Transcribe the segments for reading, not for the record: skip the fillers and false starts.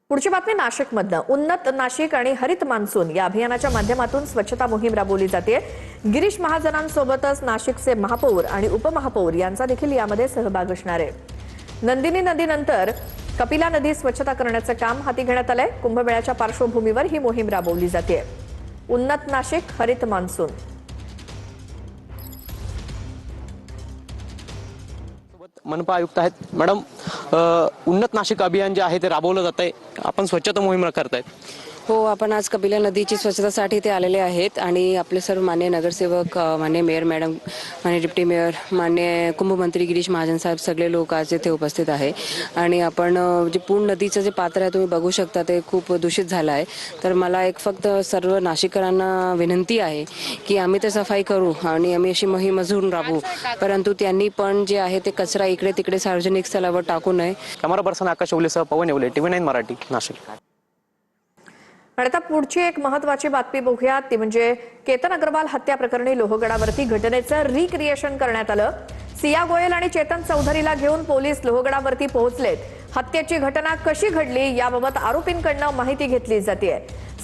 पुढची बातमी नाशिकमधनं। उन्नत नाशिक आणि हरित मान्सून या अभियानाच्या माध्यमातून स्वच्छता मोहीम राबवली जाते। गिरीश महाजनांसोबतच नाशिकचे महापौर आणि उपमहापौर यांचा देखील यामध्ये सहभाग असणार आहे। नंदिनी नदीनंतर कपिला नदी स्वच्छता करण्याचे काम हाती घेण्यात आले। कुंभमेळ्याच्या पार्श्वभूमीवर ही मोहीम राबवली जाते। उन्नत नाशिक हरित मान्सून। मनपा आयुक्त आहेत मॅडम, उन्नत नाशिक अभियान जे आहे ते राबवलं जात आहे, आपण स्वच्छता मोहीम करतायत। हो, आपण आज कपिला नदीची स्वच्छतासाठी ते आलेले आहेत आणि आपले सर्व मान्य नगरसेवक, मान्य मेयर मॅडम, मान्य डिप्टी मेयर, मान्य कुंभमंत्री गिरीश महाजन साहेब सगळे लोक आज इथे उपस्थित आहे। आणि आपण जे पूर्ण नदीचं जे पात्र आहे तुम्ही बघू शकता ते खूप दूषित झालं आहे। तर मला एक फक्त सर्व नाशिककरांना विनंती आहे की आम्ही ते सफाई करू आणि आम्ही अशी मोहीम अजून राबवू, परंतु त्यांनी पण जे आहे ते कचरा इकडे तिकडे सार्वजनिक स्थळावर टाकू नये। कॅमेरा पर्सन आकाश ओलेसह पवन येवले, TV9 मराठी, नाशिक। आणि आता पुढची एक महत्त्वाची बातमी बघूया, ती म्हणजे केतन अग्रवाल हत्या प्रकरणी लोहगडावरती घटनेचं रिक्रिएशन करण्यात आलं। सिया गोयल आणि चेतन चौधरीला घेऊन पोलीस लोहगडावरती पोहोचलेत। हत्येची घटना कशी घडली याबाबत आरोपींकडून माहिती घेतली जाते।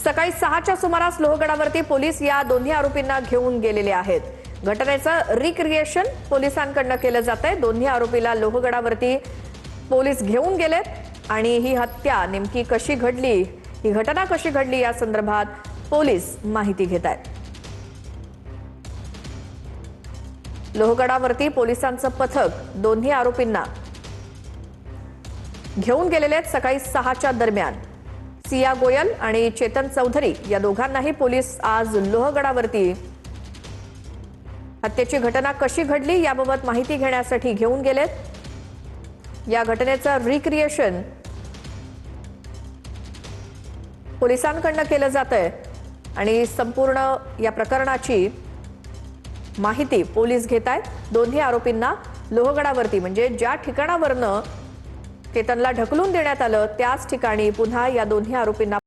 सकाळी 6च्या सुमारास लोहगडावरती पोलीस या दोन्ही आरोपींना घेऊन गेलेले आहेत। घटनेचं रिक्रिएशन पोलिसांकडून केलं जातंय। दोन्ही आरोपीला लोहगडावरती पोलीस घेऊन गेलेत आणि ही हत्या नेमकी कशी घडली, ही घटना कशी घडली या संदर्भात पोलीस माहिती घेत आहेत। लोहगडावरती पोलिसांचं पथक दोन्ही आरोपींना घेऊन गेलेले आहेत। सकाळी 6च्या दरम्यान सिया गोयल आणि चेतन चौधरी या दोघांनाही पोलीस आज लोहगडावरती हत्येची घटना कशी घडली याबाबत माहिती घेण्यासाठी घेऊन गेलेत। या घटनेचं रिक्रिएशन पोलिसांकडून केलं जातंय आणि संपूर्ण या प्रकरणाची माहिती पोलीस घेत आहेत। दोन्ही आरोपींना लोहगडावरती म्हणजे ज्या ठिकाणावरनं केतनला ढकलून देण्यात आलं त्याच ठिकाणी पुन्हा या दोन्ही आरोपींना